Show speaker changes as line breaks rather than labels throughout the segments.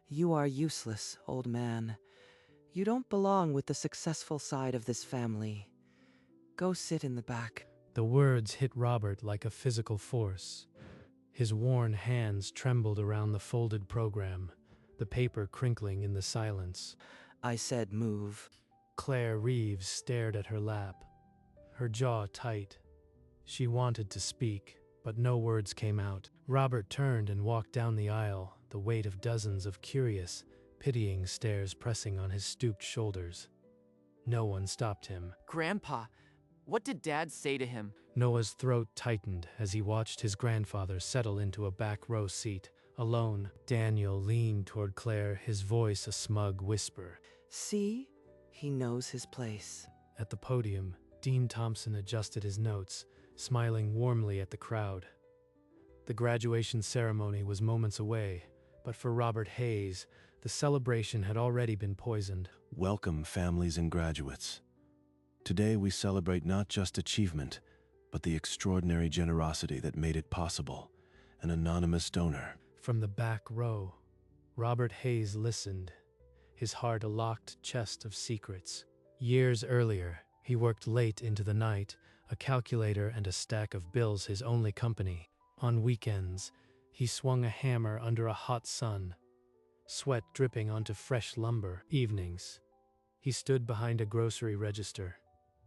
You are useless, old man. You don't belong with the successful side of this family. Go sit in the back.
The words hit Robert like a physical force. His worn hands trembled around the folded program, the paper crinkling in the silence.
I said move.
Claire Reeves stared at her lap, her jaw tight. She wanted to speak, but no words came out. Robert turned and walked down the aisle, the weight of dozens of curious, pitying stares pressing on his stooped shoulders. No one stopped him.
Grandpa, what did Dad say to him?
Noah's throat tightened as he watched his grandfather settle into a back row seat. Alone, Daniel leaned toward Claire, his voice a smug whisper.
See? He knows his place.
At the podium, Dean Thompson adjusted his notes, smiling warmly at the crowd. The graduation ceremony was moments away, but for Robert Hayes, the celebration had already been poisoned.
Welcome, families and graduates. Today we celebrate not just achievement, but the extraordinary generosity that made it possible. An anonymous donor.
From the back row, Robert Hayes listened, his heart a locked chest of secrets. Years earlier, he worked late into the night, a calculator and a stack of bills his only company. On weekends, he swung a hammer under a hot sun, sweat dripping onto fresh lumber. Evenings, he stood behind a grocery register,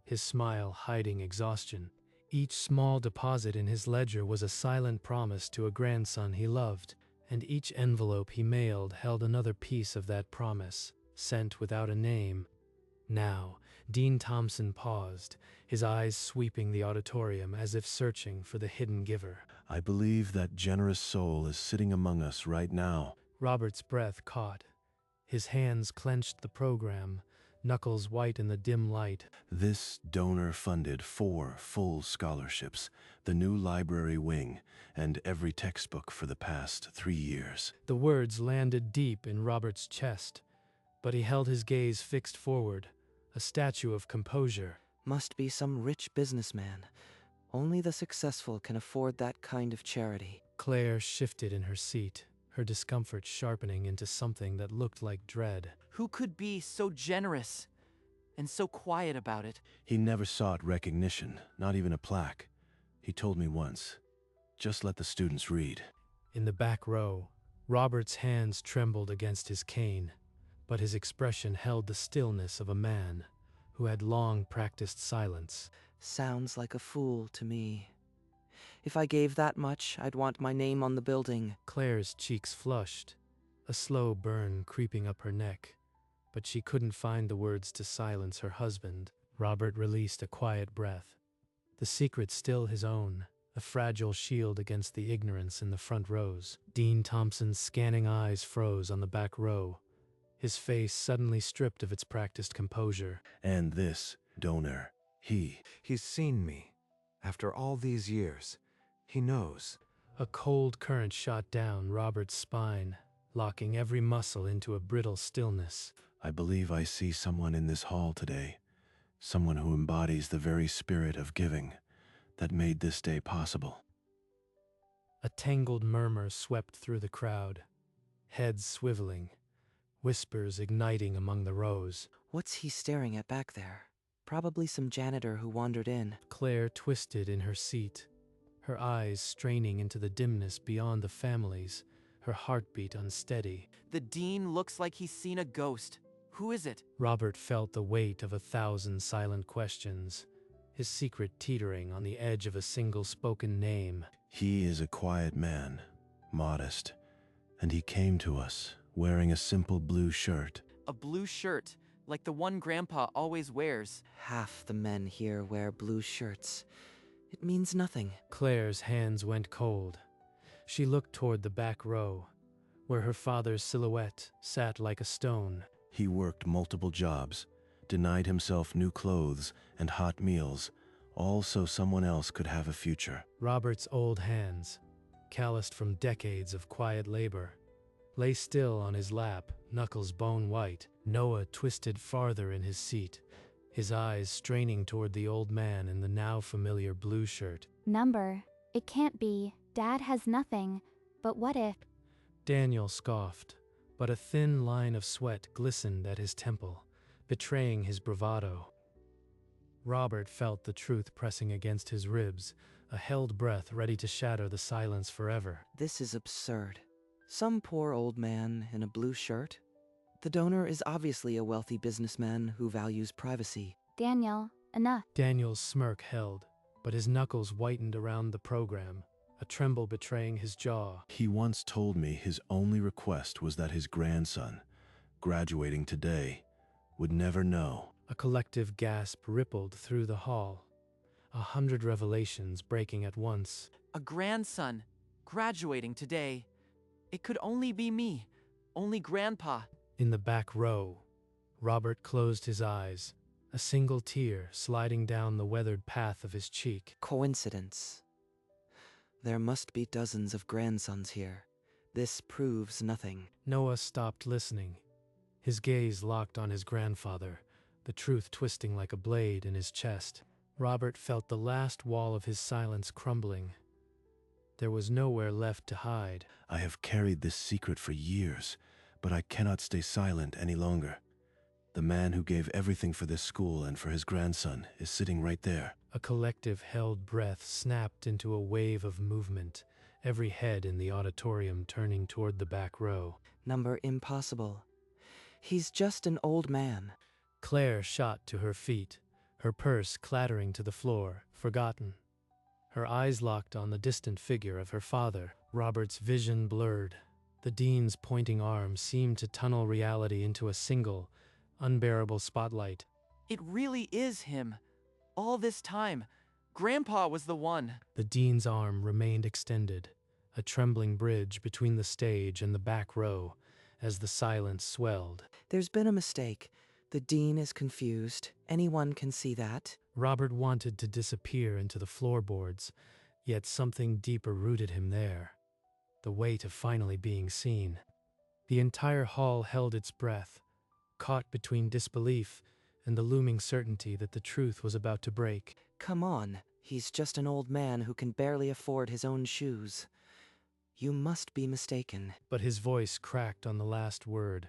his smile hiding exhaustion. Each small deposit in his ledger was a silent promise to a grandson he loved, and each envelope he mailed held another piece of that promise, sent without a name. Now, Dean Thompson paused, his eyes sweeping the auditorium as if searching for the hidden giver.
I believe that generous soul is sitting among us right now.
Robert's breath caught. His hands clenched the program, knuckles white in the dim light.
This donor funded 4 full scholarships, the new library wing, and every textbook for the past 3 years.
The words landed deep in Robert's chest, but he held his gaze fixed forward, a statue of composure.
Must be some rich businessman. Only the successful can afford that kind of charity.
Claire shifted in her seat, her discomfort sharpening into something that looked like dread.
Who could be so generous and so quiet about it?
He never sought recognition, not even a plaque. He told me once, just let the students read.
In the back row, Robert's hands trembled against his cane, but his expression held the stillness of a man who had long practiced silence.
Sounds like a fool to me. If I gave that much, I'd want my name on the building.
Claire's cheeks flushed, a slow burn creeping up her neck, but she couldn't find the words to silence her husband. Robert released a quiet breath. The secret still his own, a fragile shield against the ignorance in the front rows. Dean Thompson's scanning eyes froze on the back row, his face suddenly stripped of its practiced composure.
And this donor,
He's seen me. After all these years, he knows.
A cold current shot down Robert's spine, locking every muscle into a brittle stillness.
I believe I see someone in this hall today, someone who embodies the very spirit of giving that made this day possible.
A tangled murmur swept through the crowd, heads swiveling, whispers igniting among the rows.
What's he staring at back there? Probably some janitor who wandered in.
Claire twisted in her seat, her eyes straining into the dimness beyond the families, her heartbeat unsteady.
The dean looks like he's seen a ghost. Who is it?
Robert felt the weight of 1,000 silent questions, his secret teetering on the edge of a single spoken name.
He is a quiet man, modest, and he came to us wearing a simple blue shirt.
A blue shirt, like the one Grandpa always wears.
Half the men here wear blue shirts. It means nothing.
Claire's hands went cold. She looked toward the back row, where her father's silhouette sat like a stone.
He worked multiple jobs, denied himself new clothes and hot meals, all so someone else could have a future.
Robert's old hands, calloused from decades of quiet labor, lay still on his lap, knuckles bone white. Noah twisted farther in his seat, his eyes straining toward the old man in the now familiar blue shirt.
Number. It can't be. Dad has nothing. But what if?
Daniel scoffed, but a thin line of sweat glistened at his temple, betraying his bravado. Robert felt the truth pressing against his ribs, a held breath ready to shatter the silence forever.
This is absurd. Some poor old man in a blue shirt? The donor is obviously a wealthy businessman who values privacy.
Daniel, enough.
Daniel's smirk held, but his knuckles whitened around the program, a tremble betraying his jaw.
He once told me his only request was that his grandson, graduating today, would never know.
A collective gasp rippled through the hall, 100 revelations breaking at once.
A grandson, graduating today. It could only be me, only Grandpa.
In the back row, Robert closed his eyes, a single tear sliding down the weathered path of his cheek.
Coincidence. There must be dozens of grandsons here. This proves nothing.
Noah stopped listening, his gaze locked on his grandfather, the truth twisting like a blade in his chest. Robert felt the last wall of his silence crumbling. There was nowhere left to hide.
I have carried this secret for years, but I cannot stay silent any longer. The man who gave everything for this school and for his grandson is sitting right there.
A collective held breath snapped into a wave of movement, every head in the auditorium turning toward the back row.
Number impossible. He's just an old man.
Claire shot to her feet, her purse clattering to the floor, forgotten. Her eyes locked on the distant figure of her father. Robert's vision blurred. The dean's pointing arm seemed to tunnel reality into a single, unbearable spotlight.
It really is him. All this time, Grandpa was the one.
The dean's arm remained extended, a trembling bridge between the stage and the back row, as the silence swelled.
There's been a mistake. The dean is confused. Anyone can see that.
Robert wanted to disappear into the floorboards, yet something deeper rooted him there. The weight of finally being seen. The entire hall held its breath, caught between disbelief and the looming certainty that the truth was about to break.
Come on. He's just an old man who can barely afford his own shoes. You must be mistaken.
But his voice cracked on the last word,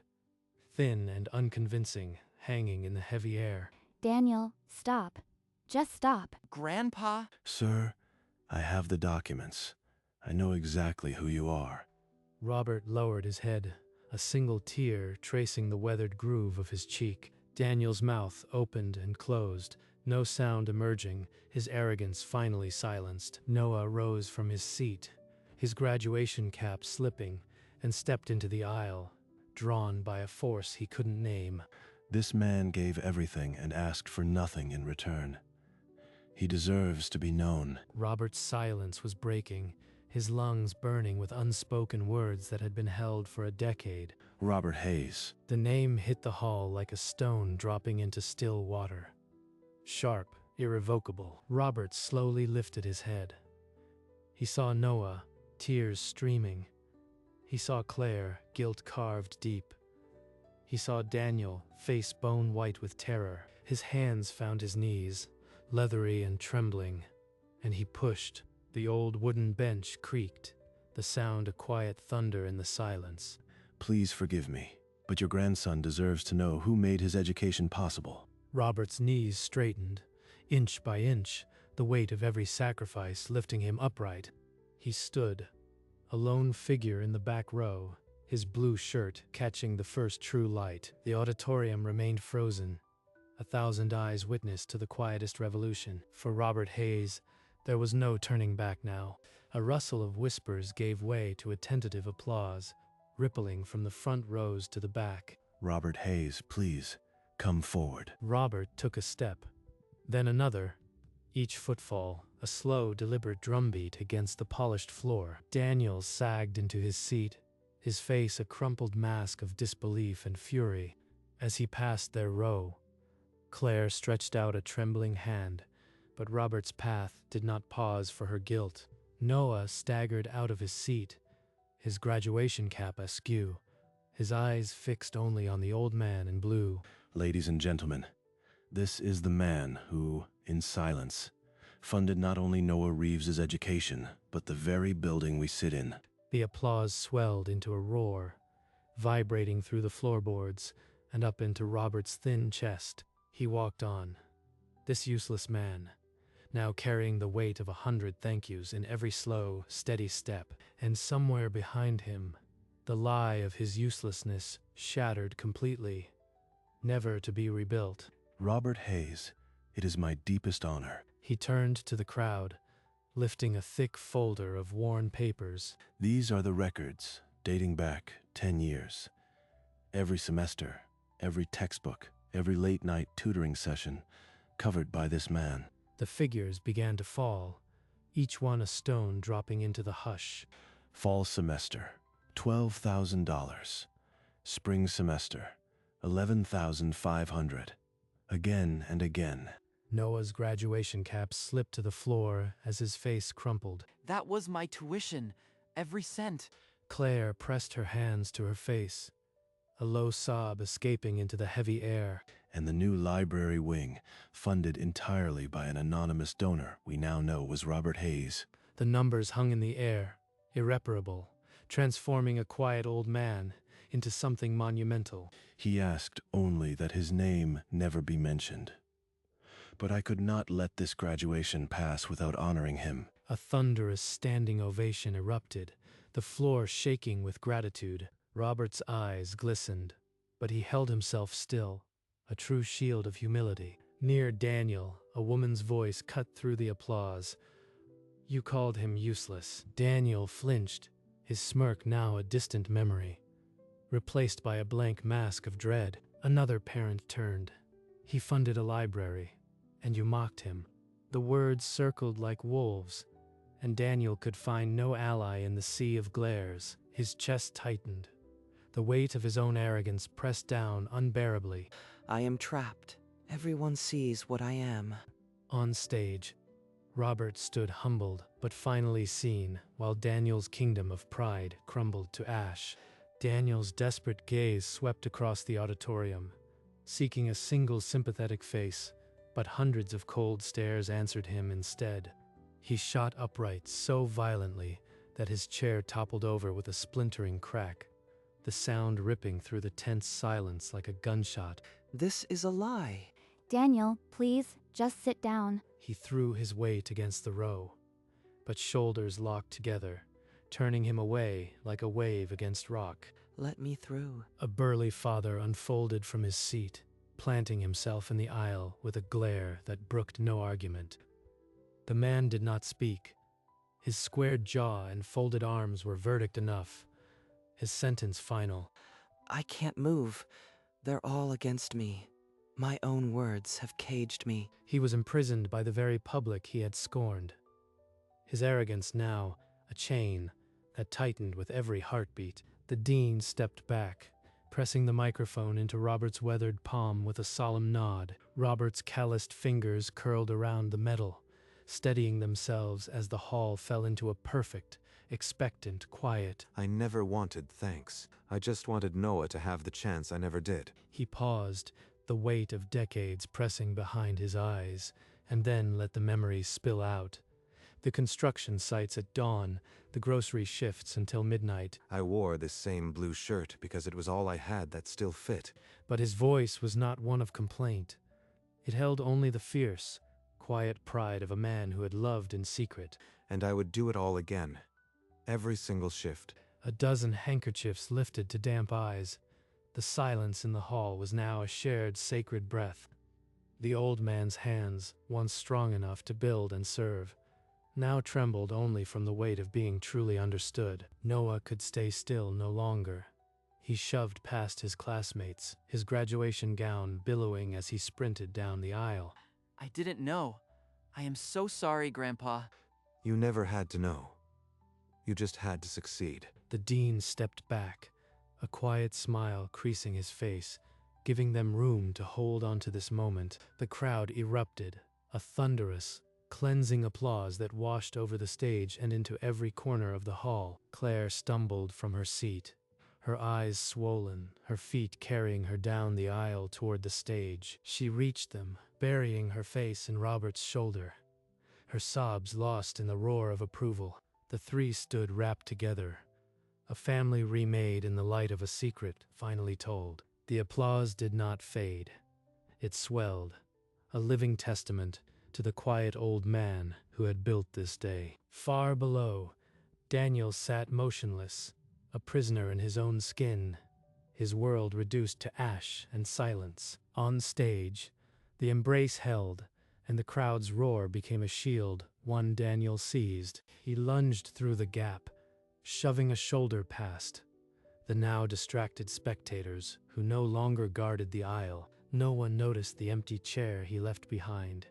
thin and unconvincing, hanging in the heavy air.
Daniel, stop. Just stop.
Grandpa?
Sir, I have the documents. I know exactly who you are.
Robert lowered his head, a single tear tracing the weathered groove of his cheek. Daniel's mouth opened and closed, no sound emerging, his arrogance finally silenced. Noah rose from his seat, his graduation cap slipping, and stepped into the aisle, drawn by a force he couldn't name.
This man gave everything and asked for nothing in return. He deserves to be known.
Robert's silence was breaking, his lungs burning with unspoken words that had been held for a decade.
Robert Hayes.
The name hit the hall like a stone dropping into still water. Sharp, irrevocable. Robert slowly lifted his head. He saw Noah, tears streaming. He saw Claire, guilt carved deep. He saw Daniel, face bone white with terror. His hands found his knees, leathery and trembling, and he pushed. The old wooden bench creaked, the sound a quiet thunder in the silence.
Please forgive me, but your grandson deserves to know who made his education possible.
Robert's knees straightened, inch by inch, the weight of every sacrifice lifting him upright. He stood, a lone figure in the back row, his blue shirt catching the first true light. The auditorium remained frozen, 1,000 eyes witness to the quietest revolution. For Robert Hayes, there was no turning back now. A rustle of whispers gave way to a tentative applause, rippling from the front rows to the back.
Robert Hayes, please, come forward.
Robert took a step, then another, each footfall a slow, deliberate drumbeat against the polished floor. Daniel sagged into his seat, his face a crumpled mask of disbelief and fury. As he passed their row, Claire stretched out a trembling hand, but Robert's path did not pause for her guilt. Noah staggered out of his seat, his graduation cap askew, his eyes fixed only on the old man in blue.
Ladies and gentlemen, this is the man who, in silence, funded not only Noah Reeves's education, but the very building we sit in.
The applause swelled into a roar, vibrating through the floorboards and up into Robert's thin chest. He walked on. This useless man, now carrying the weight of 100 thank yous in every slow, steady step, and somewhere behind him, the lie of his uselessness shattered completely, never to be rebuilt.
Robert Hayes, it is my deepest honor.
He turned to the crowd, lifting a thick folder of worn papers.
These are the records, dating back 10 years. Every semester, every textbook, every late-night tutoring session, covered by this man.
The figures began to fall, each one a stone dropping into the hush.
Fall semester, $12,000. Spring semester, $11,500. Again and again.
Noah's graduation cap slipped to the floor as his face crumpled.
That was my tuition, every cent.
Claire pressed her hands to her face, a low sob escaping into the heavy air.
And the new library wing, funded entirely by an anonymous donor we now know was Robert Hayes.
The numbers hung in the air, irreparable, transforming a quiet old man into something monumental.
He asked only that his name never be mentioned. But I could not let this graduation pass without honoring him.
A thunderous standing ovation erupted, the floor shaking with gratitude. Robert's eyes glistened, but he held himself still, a true shield of humility. Near Daniel, a woman's voice cut through the applause. You called him useless. Daniel flinched, his smirk now a distant memory, replaced by a blank mask of dread. Another parent turned. He funded a library, and you mocked him. The words circled like wolves, and Daniel could find no ally in the sea of glares. His chest tightened. The weight of his own arrogance pressed down unbearably.
I am trapped. Everyone sees what I am.
On stage, Robert stood humbled but finally seen, while Daniel's kingdom of pride crumbled to ash. Daniel's desperate gaze swept across the auditorium, seeking a single sympathetic face, but hundreds of cold stares answered him instead. He shot upright so violently that his chair toppled over with a splintering crack, the sound ripping through the tense silence like a gunshot.
This is a lie.
Daniel, please, just sit down.
He threw his weight against the row, but shoulders locked together, turning him away like a wave against rock.
Let me through.
A burly father unfolded from his seat, planting himself in the aisle with a glare that brooked no argument. The man did not speak. His squared jaw and folded arms were verdict enough, his sentence final.
I can't move. They're all against me. My own words have caged me.
He was imprisoned by the very public he had scorned. His arrogance now a chain that tightened with every heartbeat. The dean stepped back, pressing the microphone into Robert's weathered palm with a solemn nod. Robert's calloused fingers curled around the metal, steadying themselves as the hall fell into a perfect, expectant quiet.
I never wanted thanks. I just wanted Noah to have the chance I never did.
He paused, the weight of decades pressing behind his eyes, and then let the memories spill out. The construction sites at dawn, the grocery shifts until midnight.
I wore this same blue shirt because it was all I had that still fit.
But his voice was not one of complaint. It held only the fierce, quiet pride of a man who had loved in secret.
And I would do it all again. Every single shift.
A dozen handkerchiefs lifted to damp eyes. The silence in the hall was now a shared sacred breath. The old man's hands, once strong enough to build and serve, now trembled only from the weight of being truly understood. Noah could stay still no longer. He shoved past his classmates, his graduation gown billowing as he sprinted down the aisle.
I didn't know. I am so sorry, Grandpa.
You never had to know. You just had to succeed.
The dean stepped back, a quiet smile creasing his face, giving them room to hold on to this moment. The crowd erupted, a thunderous, cleansing applause that washed over the stage and into every corner of the hall. Claire stumbled from her seat, her eyes swollen, her feet carrying her down the aisle toward the stage. She reached them, burying her face in Robert's shoulder, her sobs lost in the roar of approval. The three stood wrapped together, A family remade in the light of a secret finally told. The applause did not fade. It swelled, a living testament to the quiet old man who had built this day. Far below, Daniel sat motionless, a prisoner in his own skin, his world reduced to ash and silence. On stage, the embrace held, and the crowd's roar became a shield one Daniel seized. He lunged through the gap, shoving a shoulder past the now distracted spectators who no longer guarded the aisle. No one noticed the empty chair he left behind,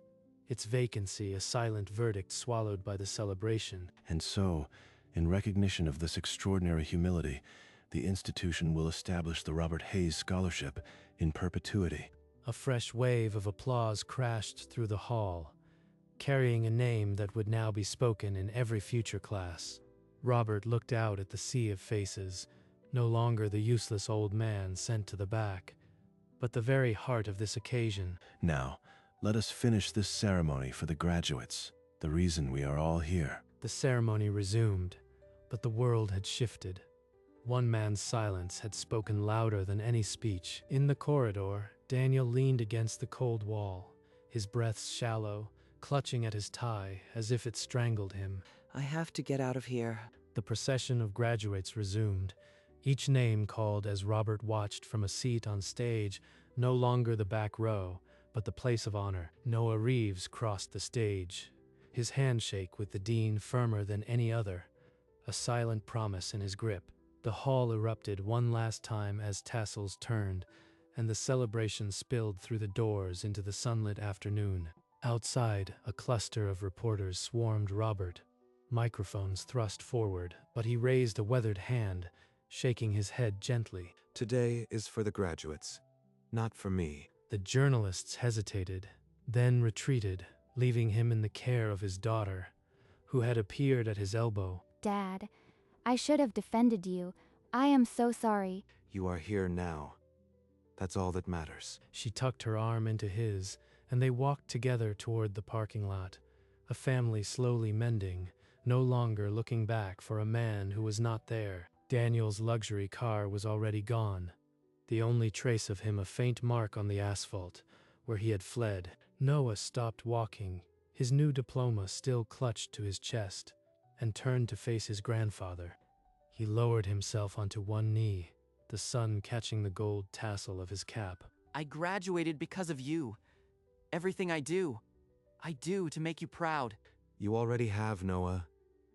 its vacancy a silent verdict swallowed by the celebration.
And so, in recognition of this extraordinary humility, the institution will establish the Robert Hayes Scholarship in perpetuity.
A fresh wave of applause crashed through the hall, carrying a name that would now be spoken in every future class. Robert looked out at the sea of faces, no longer the useless old man sent to the back, but the very heart of this occasion.
Now, let us finish this ceremony for the graduates, the reason we are all here.
The ceremony resumed, but the world had shifted. One man's silence had spoken louder than any speech. In the corridor, Daniel leaned against the cold wall, his breath shallow, clutching at his tie as if it strangled him.
I have to get out of here.
The procession of graduates resumed, each name called as Robert watched from a seat on stage, no longer the back row, but the place of honor. Noah Reeves crossed the stage, his handshake with the dean firmer than any other, a silent promise in his grip. The hall erupted one last time as tassels turned, and the celebration spilled through the doors into the sunlit afternoon. Outside, a cluster of reporters swarmed Robert, microphones thrust forward, but he raised a weathered hand, shaking his head gently.
Today is for the graduates, not for me.
The journalists hesitated, then retreated, leaving him in the care of his daughter, who had appeared at his elbow.
Dad, I should have defended you. I am so sorry.
You are here now. That's all that matters.
She tucked her arm into his, and they walked together toward the parking lot, a family slowly mending, no longer looking back for a man who was not there. Daniel's luxury car was already gone, the only trace of him a faint mark on the asphalt, where he had fled. Noah stopped walking, his new diploma still clutched to his chest, and turned to face his grandfather. He lowered himself onto one knee, the sun catching the gold tassel of his cap.
I graduated because of you. Everything I do to make you proud.
You already have, Noah.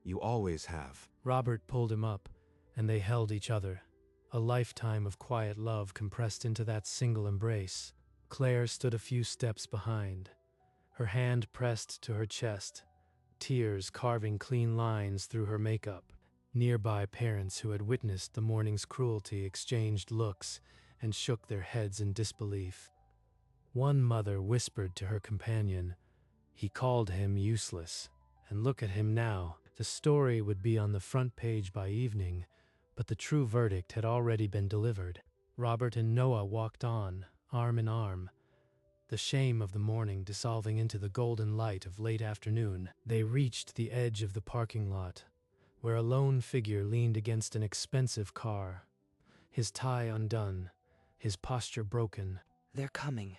You always have.
Robert pulled him up, and they held each other, a lifetime of quiet love compressed into that single embrace. Claire stood a few steps behind, her hand pressed to her chest, tears carving clean lines through her makeup. Nearby parents who had witnessed the morning's cruelty exchanged looks and shook their heads in disbelief. One mother whispered to her companion, "He called him useless, and look at him now." The story would be on the front page by evening, but the true verdict had already been delivered. Robert and Noah walked on, arm in arm, the shame of the morning dissolving into the golden light of late afternoon. They reached the edge of the parking lot, where a lone figure leaned against an expensive car, his tie undone, his posture broken.
They're coming.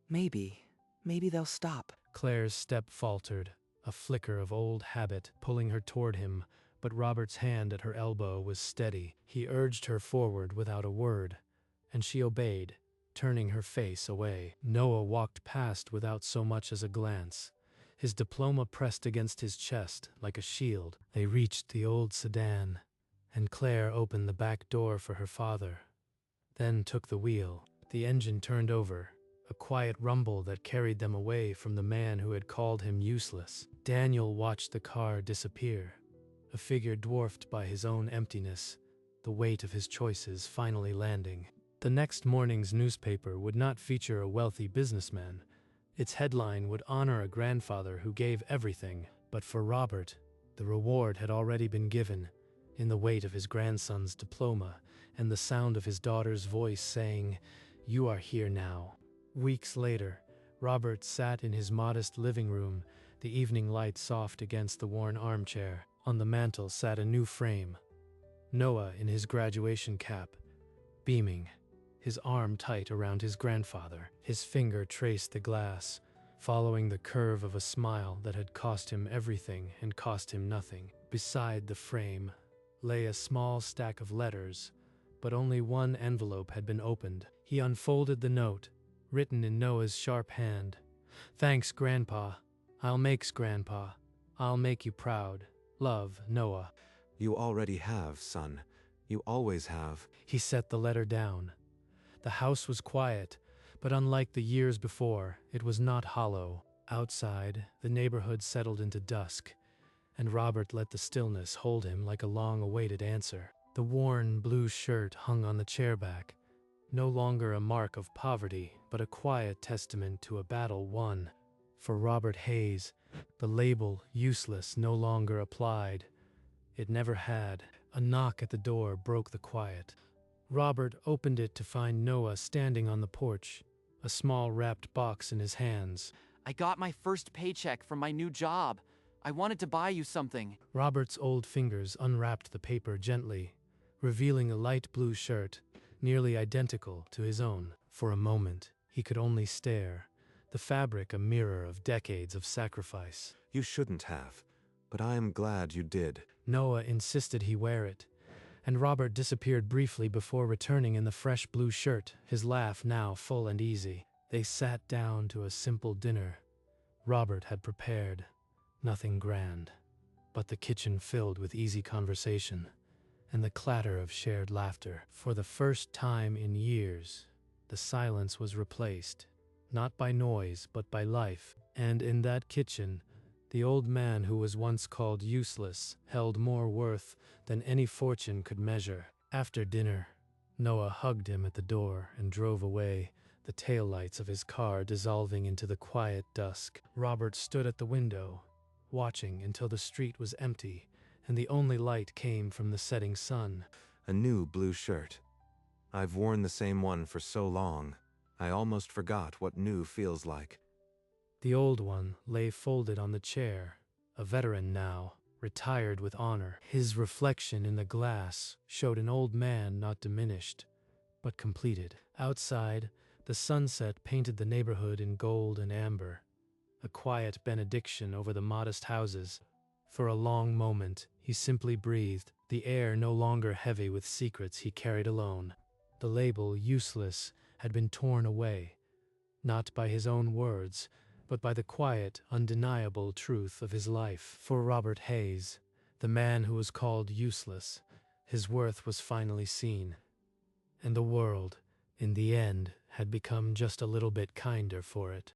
Maybe they'll stop.
Claire's step faltered, a flicker of old habit pulling her toward him, but Robert's hand at her elbow was steady. He urged her forward without a word, and she obeyed, turning her face away. Noah walked past without so much as a glance, his diploma pressed against his chest like a shield. They reached the old sedan, and Claire opened the back door for her father, then took the wheel. The engine turned over, a quiet rumble that carried them away from the man who had called him useless. Daniel watched the car disappear, a figure dwarfed by his own emptiness, the weight of his choices finally landing. The next morning's newspaper would not feature a wealthy businessman. Its headline would honor a grandfather who gave everything, but for Robert, the reward had already been given, in the weight of his grandson's diploma and the sound of his daughter's voice saying, "You are here now." Weeks later, Robert sat in his modest living room, the evening light soft against the worn armchair. On the mantel sat a new frame, Noah in his graduation cap, beaming, his arm tight around his grandfather. His finger traced the glass, following the curve of a smile that had cost him everything and cost him nothing. Beside the frame lay a small stack of letters, but only one envelope had been opened. He unfolded the note, written in Noah's sharp hand. "Thanks, Grandpa. I'll makes, Grandpa. I'll make you proud. Love, Noah."
You already have, son. You always have.
He set the letter down. The house was quiet, but unlike the years before, it was not hollow. Outside, the neighborhood settled into dusk, and Robert let the stillness hold him like a long-awaited answer. The worn blue shirt hung on the chairback, no longer a mark of poverty, but a quiet testament to a battle won. For Robert Hayes, the label useless no longer applied. It never had. A knock at the door broke the quiet. Robert opened it to find Noah standing on the porch, a small wrapped box in his hands.
I got my first paycheck from my new job. I wanted to buy you something.
Robert's old fingers unwrapped the paper gently, revealing a light blue shirt, nearly identical to his own. For a moment, he could only stare, the fabric a mirror of decades of sacrifice.
You shouldn't have, but I am glad you did.
Noah insisted he wear it, and Robert disappeared briefly before returning in the fresh blue shirt, his laugh now full and easy. They sat down to a simple dinner Robert had prepared. Nothing grand, but the kitchen filled with easy conversation and the clatter of shared laughter. For the first time in years, the silence was replaced, not by noise but by life. And in that kitchen, the old man who was once called useless held more worth than any fortune could measure. After dinner, Noah hugged him at the door and drove away, the taillights of his car dissolving into the quiet dusk. Robert stood at the window, watching until the street was empty and the only light came from the setting sun.
A new blue shirt. I've worn the same one for so long, I almost forgot what new feels like.
The old one lay folded on the chair, a veteran now, retired with honor. His reflection in the glass showed an old man not diminished, but completed. Outside, the sunset painted the neighborhood in gold and amber, a quiet benediction over the modest houses. For a long moment, he simply breathed, the air no longer heavy with secrets he carried alone. The label, useless, had been torn away, not by his own words, but by the quiet, undeniable truth of his life. For Robert Hayes, the man who was called useless, his worth was finally seen. And the world, in the end, had become just a little bit kinder for it.